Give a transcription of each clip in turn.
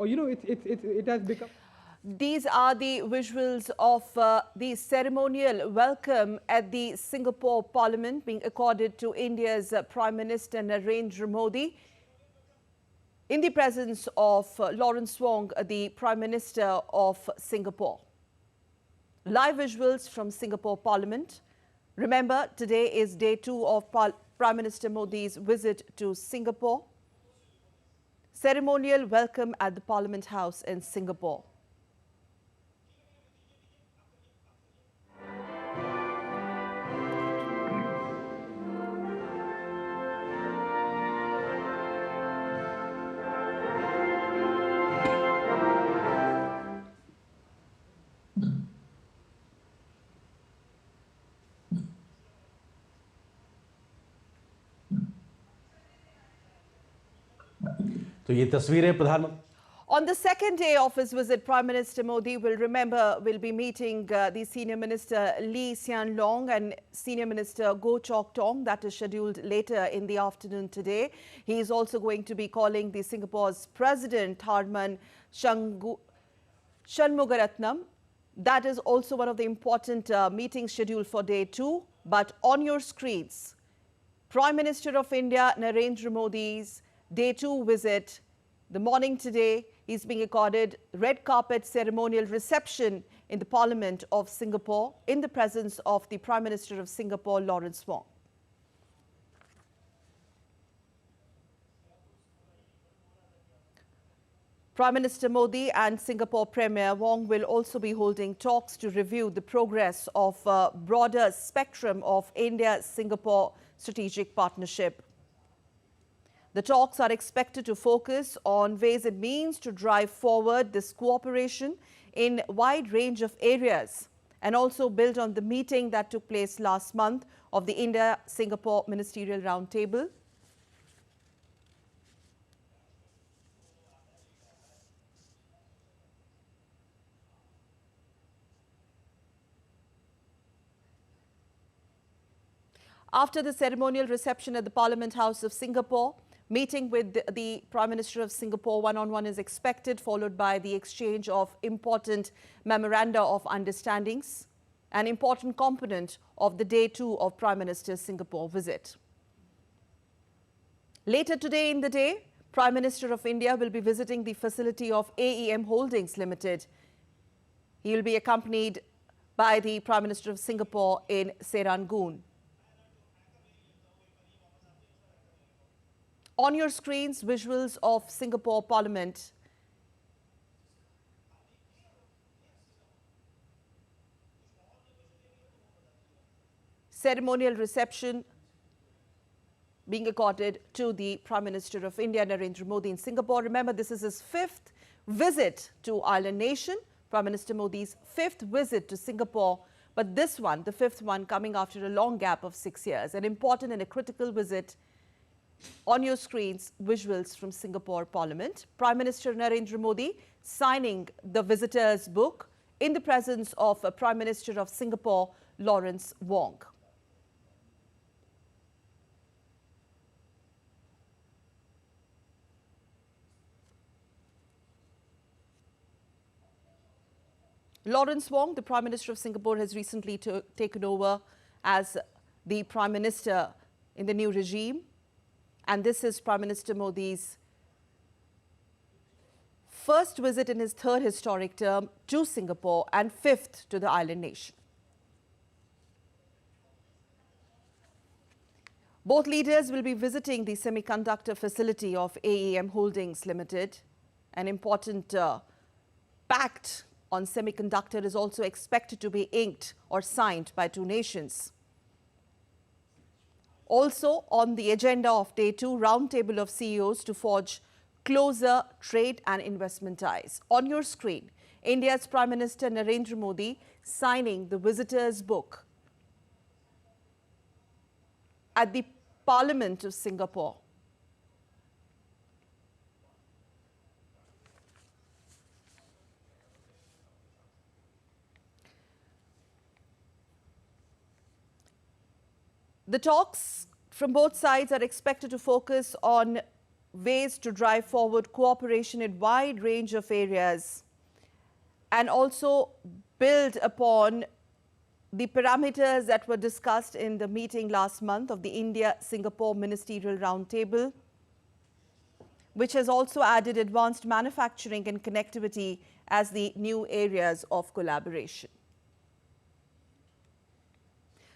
It has become. These are the visuals of the ceremonial welcome at the Singapore Parliament being accorded to India's Prime Minister Narendra Modi in the presence of Lawrence Wong, the Prime Minister of Singapore. Live visuals from Singapore Parliament. Remember, today is day 2 of Prime Minister Modi's visit to Singapore. Ceremonial welcome at the Parliament House in Singapore. तो ये तस्वीरें प्रधानमंत्री On the second day of his visit, Prime Minister Modi will be meeting the Senior Minister Lee Hsien Loong and Senior Minister Goh Chok Tong. That is scheduled later in the afternoon today. He is also going to be calling the Singapore's President Tharman Shanmugaratnam. That is also one of the important meetings scheduled for day 2. But on your screens, Prime Minister of India Narendra Modi's day 2 visit. The morning today, he's being accorded red carpet ceremonial reception in the Parliament of Singapore in the presence of the Prime Minister of Singapore, Lawrence Wong. Prime Minister Modi and Singapore Premier Wong will also be holding talks to review the progress of a broader spectrum of India-Singapore strategic partnership. The talks are expected to focus on ways and means to drive forward this cooperation in a wide range of areas and also build on the meeting that took place last month of the India-Singapore Ministerial Roundtable. After the ceremonial reception at the Parliament House of Singapore, meeting with the Prime Minister of Singapore one-on-one is expected, followed by the exchange of important memoranda of understandings, an important component of the day 2 of Prime Minister's Singapore visit. Later today in the day, Prime Minister of India will be visiting the facility of AEM Holdings Limited. He will be accompanied by the Prime Minister of Singapore in Serangoon. On your screens, visuals of Singapore Parliament. Ceremonial reception being accorded to the Prime Minister of India, Narendra Modi, in Singapore. Remember, this is his 5th visit to island nation, Prime Minister Modi's 5th visit to Singapore. But this one, the 5th one, coming after a long gap of 6 years, an important and a critical visit. On your screens, visuals from Singapore Parliament. Prime Minister Narendra Modi signing the visitor's book in the presence of Prime Minister of Singapore, Lawrence Wong. Lawrence Wong, the Prime Minister of Singapore, has recently taken over as the Prime Minister in the new regime. And this is Prime Minister Modi's first visit in his 3rd historic term to Singapore and 5th to the island nation. Both leaders will be visiting the semiconductor facility of AEM Holdings Limited. An important pact on semiconductor is also expected to be inked or signed by 2 nations. Also on the agenda of day 2, roundtable of CEOs to forge closer trade and investment ties. On your screen, India's Prime Minister Narendra Modi signing the visitor's book at the Parliament of Singapore. The talks from both sides are expected to focus on ways to drive forward cooperation in a wide range of areas and also build upon the parameters that were discussed in the meeting last month of the India-Singapore Ministerial Roundtable, which has also added advanced manufacturing and connectivity as the new areas of collaboration.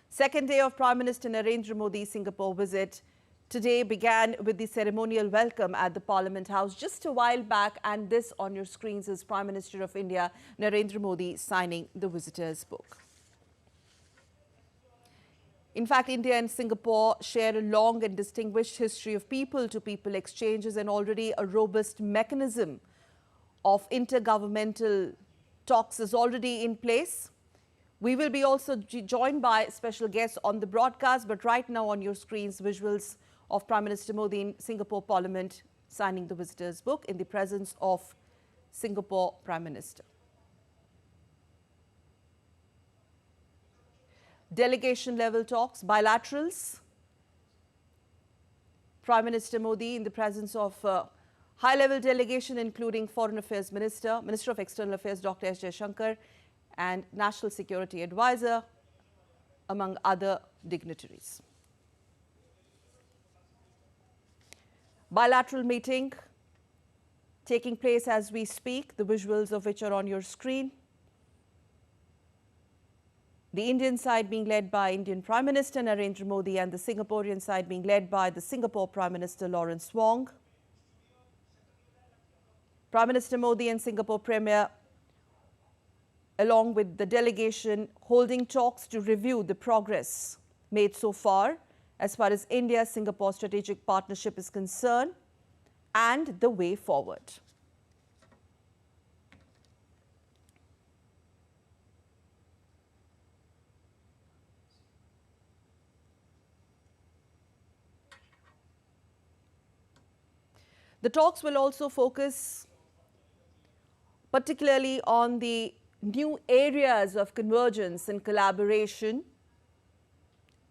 Second day of Prime Minister Narendra Modi's Singapore visit today began with the ceremonial welcome at the Parliament House just a while back, and this on your screens is Prime Minister of India Narendra Modi signing the visitor's book. In fact, India and Singapore share a long and distinguished history of people-to-people exchanges and already a robust mechanism of intergovernmental talks is already in place. We will be also joined by special guests on the broadcast, but right now on your screens, visuals of Prime Minister Modi in Singapore Parliament signing the visitor's book in the presence of Singapore Prime Minister. Delegation level talks, bilaterals. Prime Minister Modi in the presence of high-level delegation including Foreign Affairs Minister, Minister of External Affairs Dr. S. Jaishankar and National Security Advisor, among other dignitaries. Bilateral meeting taking place as we speak, the visuals of which are on your screen. The Indian side being led by Indian Prime Minister Narendra Modi and the Singaporean side being led by the Singapore Prime Minister Lawrence Wong. Prime Minister Modi and Singapore Premier, along with the delegation, holding talks to review the progress made so far as India-Singapore strategic partnership is concerned and the way forward. The talks will also focus particularly on the new areas of convergence and collaboration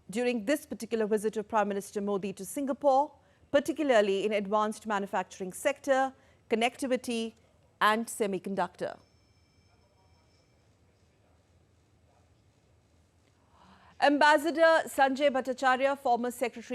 during this particular visit of Prime Minister Modi to Singapore, particularly in advanced manufacturing sector, connectivity and semiconductor. Ambassador Sanjay Bhattacharya, former Secretary